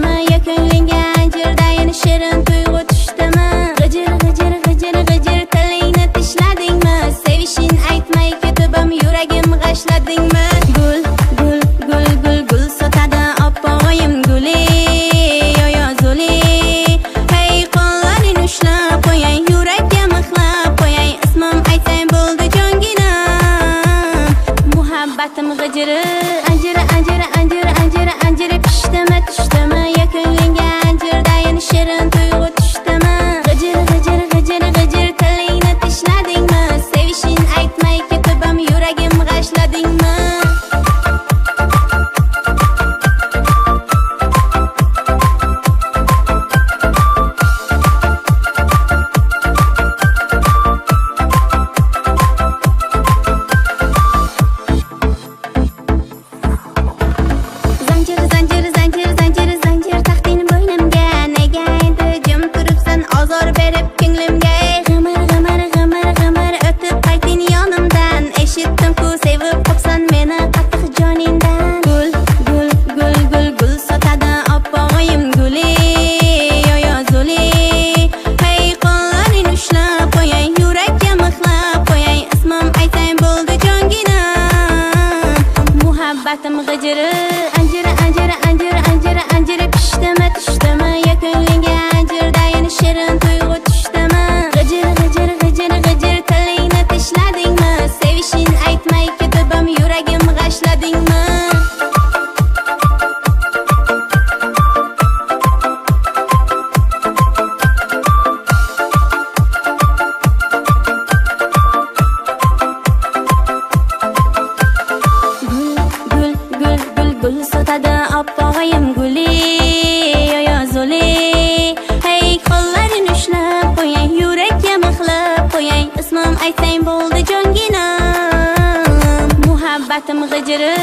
tushdimi? Yakunlangan anjirda yana shirin tuyg'u tushdimi? G'ijir g'ijir g'ijir g'ijir tilingni tishladingmi? Sevishing aytmay ketibim yuragim g'ashladingmi? Gul gul gul gul gul sotadi oppo'g'im guli yo zuli. Hey qo'llaring ushlab qo'yay, yurakka mixlab qo'yay, ismim aytsang bo'ldi jonginam. Muhabbatim g'ijiri anjiri anjiri anjiri anjiri anjiri pishdimi tushdimi? Yakunlangan anjirda yana shirin tuyg'u tushdimi? G'ijir g'ijir g'ijir g'ijir tilingni tishladingmi? Sevishing aytmay ketibim yuragim g'ashladingmi? Zanjir zanjir zanjir zanjir zanjir taqding bo'ynimga, nega endi jim turibsan ozor berib ko'nglimga? G'amir g'amir g'amir g'amir o'tib qayting yonimdan, eshitdim-ku sevib qopsan meni qattiq joningdan. Gul gul gul gul gul sotadi oppo'g'im guli yo zuli. Hey qo'llaring ushlab qo'yay, yurakka mixlab qo'yay, ismim aytsang bo'ldi jonginam. Muhabbatim g'ijiri anjiri anjiri anjiri anjiri anjiri pishdimi tushdimi? Yakunlangan anjirda yana shirin tuyg'u tushdimi? G'ijir g'ijir g'ijir g'ijir tilingni tishladingmi? Sevishing aytmay ketibim yuragim g'ashladingmi? Gul gul gul gul sotadi oppo'g'im guli yo zuli. Hey qo'llaring ushlab qo'yay, yurakka mixlab qo'yay, ismim aytsang bo'ldi jonginam. Muhabbatim g'ijiri